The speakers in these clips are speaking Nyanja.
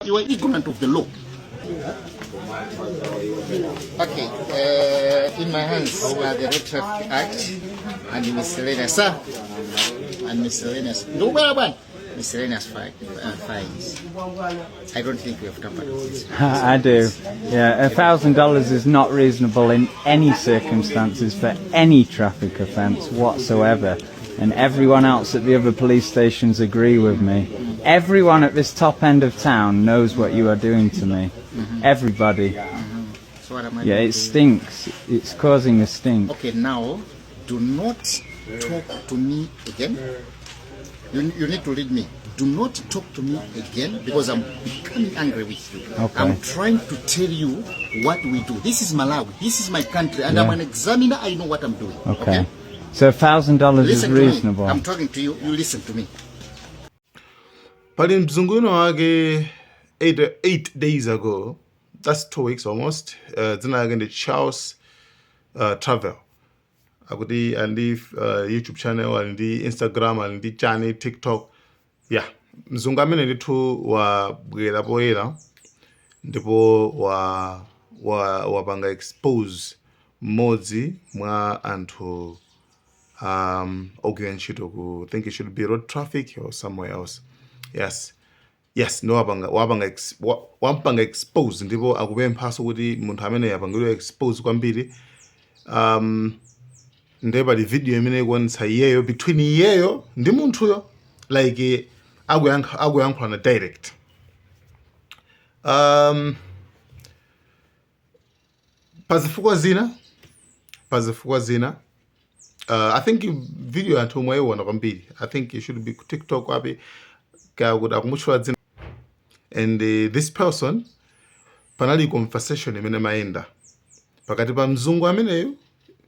You are ignorant of the law. Okay, in my hands are the Road Traffic Act and the miscellaneous, sir, and miscellaneous. No, miscellaneous fines. I don't think we have tampered with this. I do. Yeah, $1,000 is not reasonable in any circumstances for any traffic offence whatsoever. And everyone else at the other police stations agree with me. Everyone at this top end of town knows what you are doing to me. Everybody. So what am I Yeah, it stinks. It's causing a stink. Okay, now, do not talk to me again. You need to read me. Do not talk to me again because I'm becoming angry with you. Okay. I'm trying to tell you what we do. This is Malawi. This is my country, and I'm an examiner. I know what I'm doing. Okay. So $1,000 is reasonable. I'm talking to you. You listen to me. But in mzunguno wake 8 days ago, that's 2 weeks almost, then again the Charles travel. Akuti andi YouTube channel, andi Instagram, andi channel, TikTok. Yeah, mzungu amene ndithu wabwera poyera ndipo wapanga expose mmodzi mwa anthu ogwira ntchito ku think it should be road traffic or somewhere else. Yes, no wapanga expose ndipo akupemphaso kuti munthu amene yapangidwa expose kwambiri ndeba di video imene ikuonetsa iyeyo between iyeyo ndi munthuyo like akuyankhulana direct. Pazifukwa zina I think video anthu mwaiona kwambiri. I think it should be TikTok wapi kuti akumutchula dzina. And this person panali conversation imene maenda pakati pa mzungu ameneyo.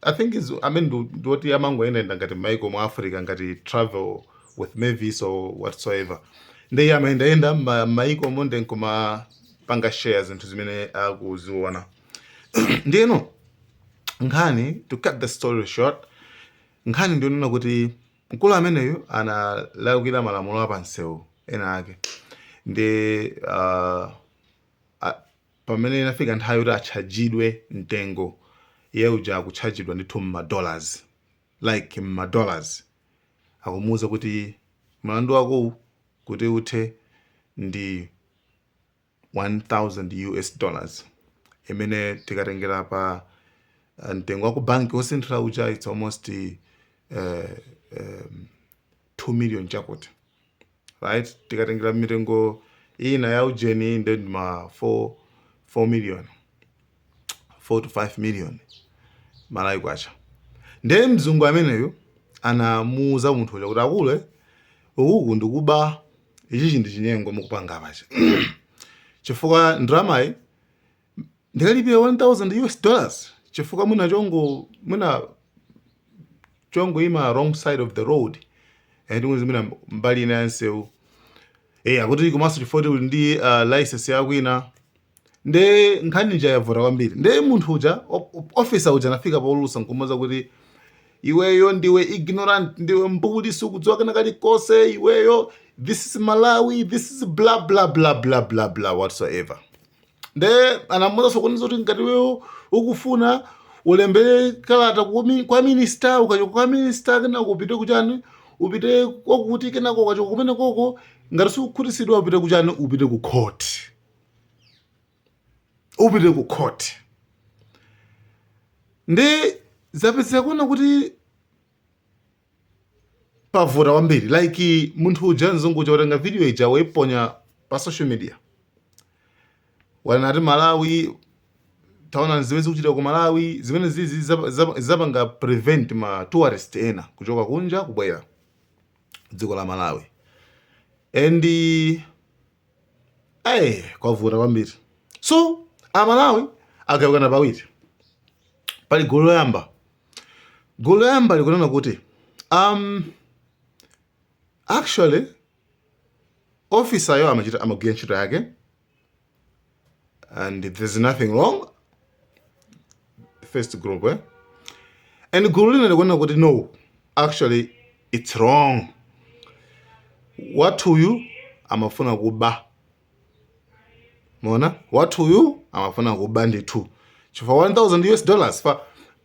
I think is ndoti amangoenda ngati maiko mu Africa ngati travel with Mavis or whatsoever. Ndiye amaenda maiko monde nkuma panga shares into zimene akuziona. Ndiyeno nkhani, to cut the story short, nkhani ndionena kuti mkulu ameneyo analawira malamulo apansewu ena ake. Ndi pamene inafika nthawi kuti achajidwe mtengo yeuja akuchajidwa ndithu $, like $. Akumuwuza kuti mlandu wako kuti uthe ndi $1,000 imene tikatengera pa mtengo wa ku banki osenthera uja it's almost 2 million chakuti, right? Tikatengera mitengo ina ya ujeni ndi ma 4 million, 4 to 5 million Malawi kwacha. Ndiye mzungu ameneyo anamuuza munthu uja kuti akule uku ndikuba ichi ndi chinyengo mukupanga pacha. Chifukwa ndramayi ndikalibe $1,000 chifukwa mwina chongo ima wrong side of the road and mwina mbali ina yansewu akuti komanso chifukwa uli ndi license yakwina. Nde nkhani nja yavota kwambiri. Nde munthu uja officer uja anafika paulusa nkumuwuza kuti iweyo ndiwe ignorant, ndiwe mbuli sukudziwa kana kalikonse iweyo, this is Malawi, this is blah blah blah blah blah blah whatsoever. Nde anamuwuza sokoniza kuti ngati iweyo ukufuna ulembere kalata kwa minister, ukachoka kwa minister kana kupite kuchani, upite kwakuti kenako ukachoka kumene koko ngati sukukhutisidwa upite kuchani, upite ku court. Upite ku court. Nde zapezeka kuona kuti pavota kwambiri, like munthu uja mzungu uja watenga video ija waiponya pa social media. Wanati Malawi taona zimene zikuchitika ku Malawi zimene zizi zapanga prevent ma tourist ena kuchoka kunja kubwera dziko la Malawi. And kwavota kwambiri. So Malawi agawikana pawiri. Pali gulu loyamba. Gulu loyamba likunena kuti actually officer yo amagwira ntchito yake and there's nothing wrong. First group, and gulu lina likunena kuti no, actually it's wrong. Wathuyu amafuna kuba mona wathu uyu amafuna kuba ndithu chifukwa 1000 US dollars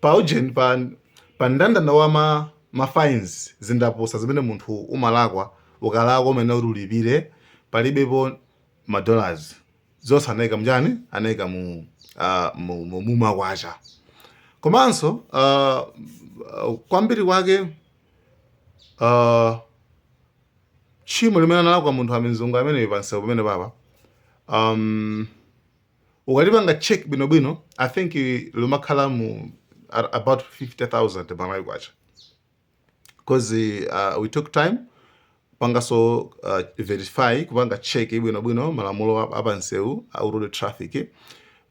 pa urgent pa ndandanda wa ma fines zindaposa zimene munthu umalakwa ukalakwa umene ulipire palibepo ma dollars zonse anayika mjani anayika mu makwacha komanso kwambiri kwake tchimo limene analakwa munthu amizungu ameneyo pansewu pamene papa ukalipanga check bwinobwino I think limakhala mu about 50,000 Malawi kwacha because we took time pangaso verify kupanga check bwinobwino malamulo apansewu a road traffic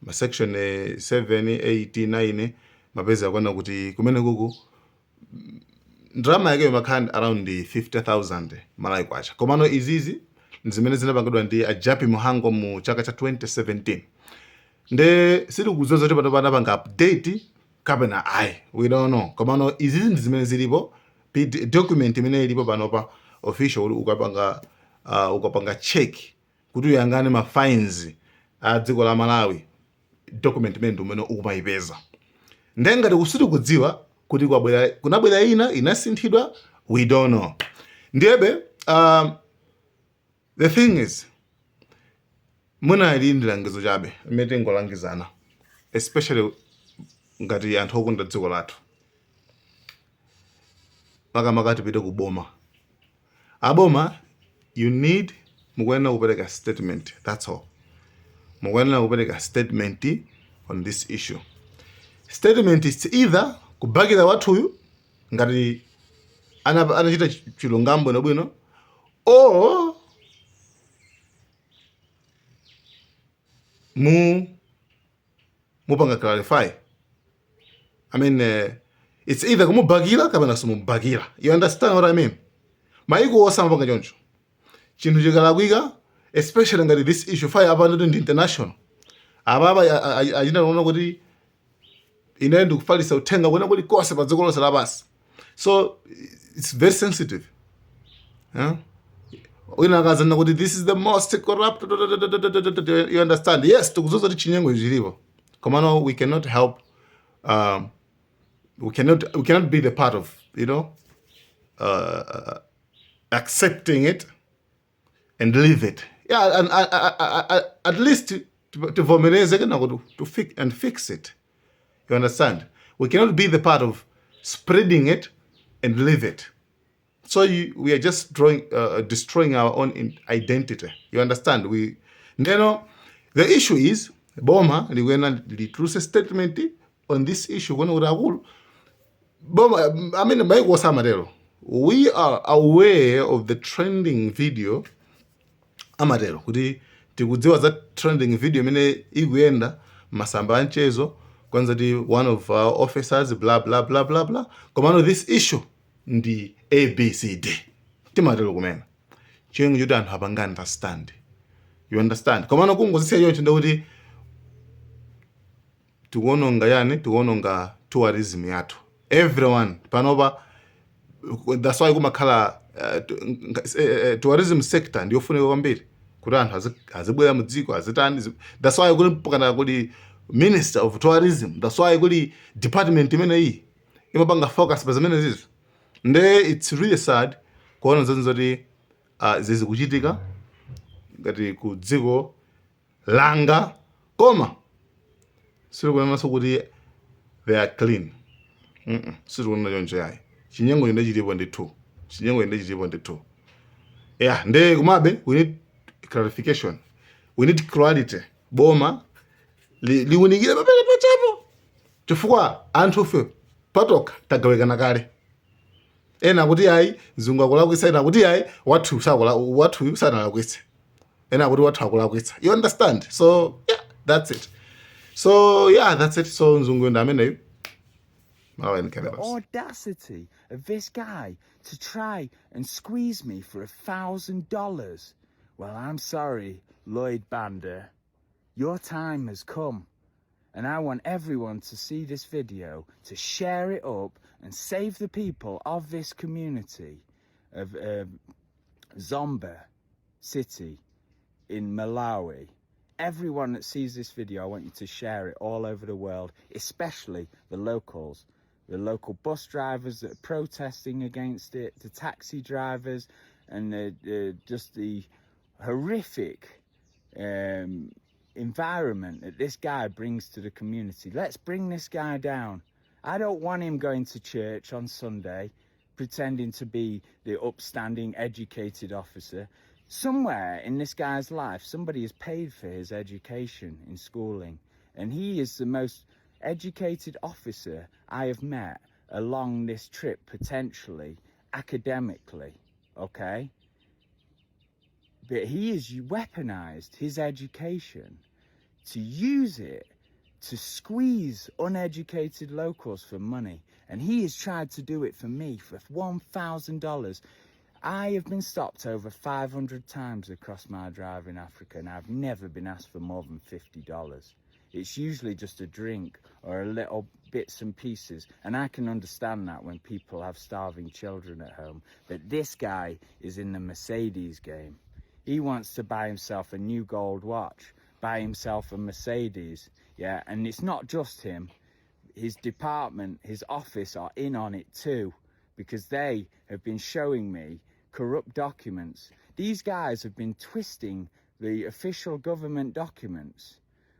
ma section 7 8 9 mapezi akwana kuti kumene kuku drama yake imakhala around 50,000 Malawi kwacha komano izizi zimene zinapangidwa ndi Ajapi Muhango mu chaka cha 2017 nde sili kuzoza kuti patapana panga update kapena ayi we don't know komano izizi ndi zimene zilipo document imene ilipo panopa official ukapanga check kuti uyangane ma fines a dziko la Malawi document imene ndi umene ukumayipeza ndengati kusiti kudziwa kuti kunabwera inasinthidwa we don't know ndiyebe the thing is muna ili ndi langizo chabe imene ngolangizana especially ngati anthu okunda dziko lathu makamaka tipite ku boma aboma you need mukuyenera kupereka statement that's all mukuyenera kupereka statement on this issue statement is either kubakira wathuyu ngati anachita chilungamo bwinobwino or mupanga clarify I mean it's either kumubakira kapena simubakira you understand what I mean maiko osamapanga choncho chinthu chikalakwika especially ngati this issue fire apa ndi international ababa achinaona kuti ine ndikufalisa uthenga kwena kuti kose pa dziko lonse lapansi so it's very sensitive wina akazana kuti this is the most corrupt you understand yes tikuzuza kuti chinyengo chilipo komano we cannot help we cannot be the part of accepting it and leave it and at least tuvomereze kana kuti to fix it. You understand? We cannot be the part of spreading it and leave it. So we are just destroying our own identity. You understand? The issue is boma litruse statement on this issue. Boma, I mean, we are aware of the trending video. Amatero kuti tikudziwa za trending video mene ikuenda masamba anchezo kwanza di one of our officers blah blah blah blah blah komano this issue ndi ABCD timatero kumena chengu juda anthu apanga understand you understand komano kungozisiya yoncho ndikuti tikuononga tourism yathu everyone panopa that's why kumakhala tourism sector ndiyofunika kwambiri kuti anthu azibwera mudziko azitani that's why kuli mpakana kuli minister of tourism that's why kuli department imene iyi imapanga focus pa zimene zizo nde it's really sad kuona zoti zizi kuchitika ngati ku dziko langa koma siri kuonanso kuti they are clean siri kuona choncho yayi chinyengo inde chilipo ndithu yeah nde kumabe we need clarification we need clarity boma liunikire papele pachapo chifukwa anthu fe patoka tagawekana kale ena kuti ayi zungu akulakwitsa ena kuti ayi wathu sanalakwitse ena kuti wathu akulakwitsa you understand so yeah that's it so nzungu ndo ameneyo. The audacity of this guy to try and squeeze me for $1,000. Well, I'm sorry, Lloyd Bander. Your time has come. And I want everyone to see this video, to share it up and save the people of this community of Zomba City in Malawi. everyone that sees this video, I want you to share it all over the world, especially the locals, the local bus drivers that are protesting against it, the taxi drivers, and just the horrific environment that this guy brings to the community. Let's bring this guy down. I don't want him going to church on Sunday pretending to be the upstanding, educated officer. Somewhere in this guy's life, somebody has paid for his education in schooling, and he is the most educated officer I have met along this trip, potentially, academically, okay? But he has weaponized his education to use it to squeeze uneducated locals for money. And he has tried to do it for me for $1,000. I have been stopped over 500 times across my drive in Africa, and I've never been asked for more than $50. It's usually just a drink or a little bits and pieces, and I can understand that when people have starving children at home. But this guy is in the Mercedes game. He wants to buy himself a new gold watch, buy himself a Mercedes, yeah, and it's not just him. His department, his office are in on it too, because they have been showing me corrupt documents. These guys have been twisting the official government documents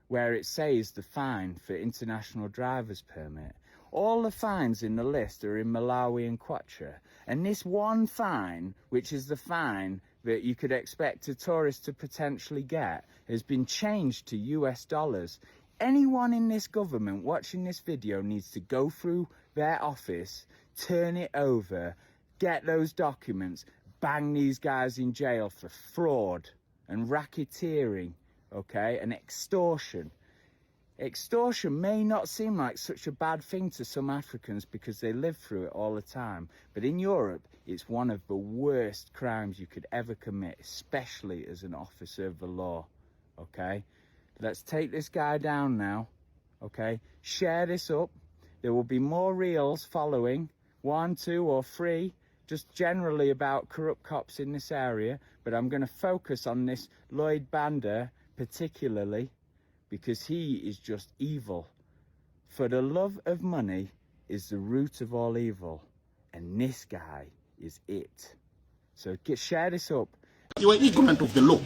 where it says the fine for international driver's permit. All the fines in the list are in Malawi and Kwacha, and this one fine, which is the fine that you could expect a tourist to potentially get, has been changed to US dollars. Anyone in this government watching this video needs to go through their office, turn it over, get those documents, bang these guys in jail for fraud and racketeering, okay, and extortion. Extortion may not seem like such a bad thing to some Africans because they live through it all the time, but in Europe it's one of the worst crimes you could ever commit, especially as an officer of the law, okay? Let's take this guy down now, okay? Share this up. There will be more reels following, 1, 2 or 3, just generally about corrupt cops in this area, but I'm going to focus on this Lloyd Banda particularly because he is just evil. For the love of money is the root of all evil, and this guy is it. So share this up. You are ignorant of the law.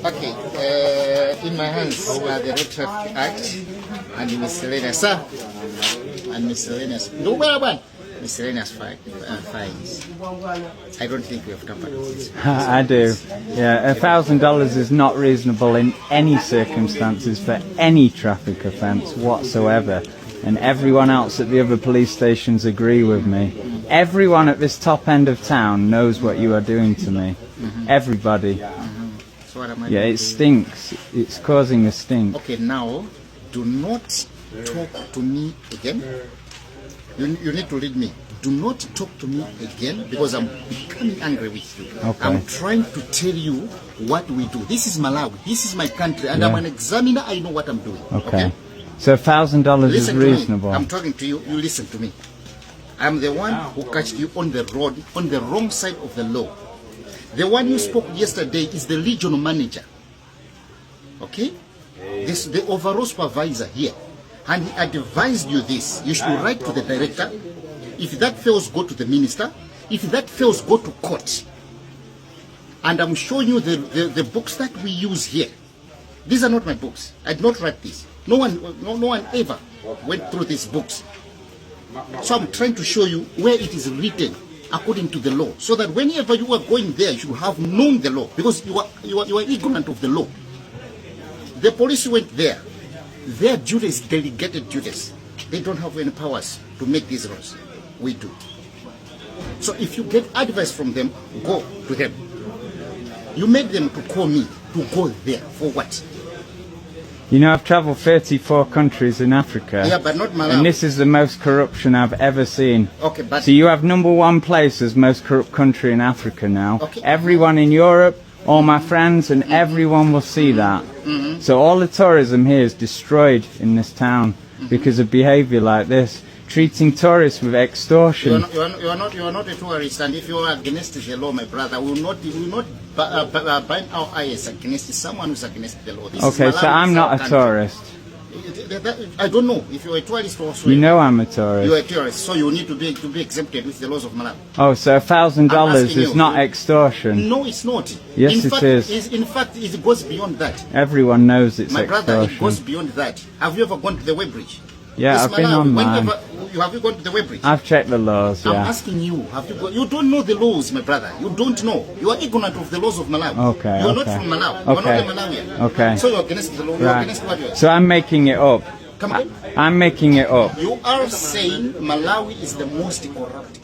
Okay, in my hands are the Road Traffic Act and the miscellaneous, and miscellaneous. No, where miscellaneous fines. I don't think we have tampered with this. I do. Yeah, $1,000 is not reasonable in any circumstances for any traffic offence whatsoever. And everyone else at the other police stations agree with me. Everyone at this top end of town knows what you are doing to me. Everybody. So what am I Yeah, doing it to you? stinks. It's causing a stink. Okay, now do not talk to me again. You need to read me. Do not talk to me again because I'm becoming angry with you. Okay. I'm trying to tell you what we do. This is Malawi. This is my country, and Yeah. I'm an examiner. I know what I'm doing. Okay. So $1,000 is Listen to reasonable. me. I'm talking to you. You listen to me. I'm the one who catched you on the road, on the wrong side of the law. The one you spoke yesterday is the regional manager. Okay? This the overall supervisor here. And he advised you this. You should write to the director. If that fails, go to the minister. If that fails, go to court. And I'm showing you the books that we use here. These are not my books. I did not write this. No one ever went through these books. So I'm trying to show you where it is written according to the law, so that whenever you are going there, you should have known the law, because you are ignorant of the law. The police went there. Their duties, delegated duties. They don't have any powers to make these laws. We do. So if you get advice from them, go to them. You made them to call me to go there for what? You know, I've travelled 34 countries in Africa. Yeah, but not Malawi. And this is the most corruption I've ever seen. Okay, but So you have #1 place as most corrupt country in Africa now. Okay. Everyone in Europe, all my friends, and everyone will see that. So all the tourism here is destroyed in this town because of behaviour like this. treating tourists with extortion. You are not a tourist, and if you are against the law, my brother, we will not bind our eyes against someone who's against the law. This Okay, is so Malawi, I'm not a country. tourist. I don't know if you're a tourist or so. You know I'm a You're a tourist. tourist, so you need to be exempted with the laws of Malawi. Oh, so $1,000 asking is you. not extortion. No, it's not. Yes, in it fact, is. In fact, it goes beyond that. Everyone knows it's My brother, it extortion. goes beyond that. Have you ever gone to the web bridge? Yeah, It's I've been Malawi. online. Have you gone to the web bridge? I've checked the laws, I'm yeah. asking you, have you you don't know the laws, my brother. You don't know. You are ignorant of the laws of Malawi. Okay, You are not okay. from Malawi. You are Okay. not a Malawian. Okay. So you're against the law. You're Right. against what you are. So I'm making it up. Come again? I'm making it up. You are saying Malawi is the most corrupt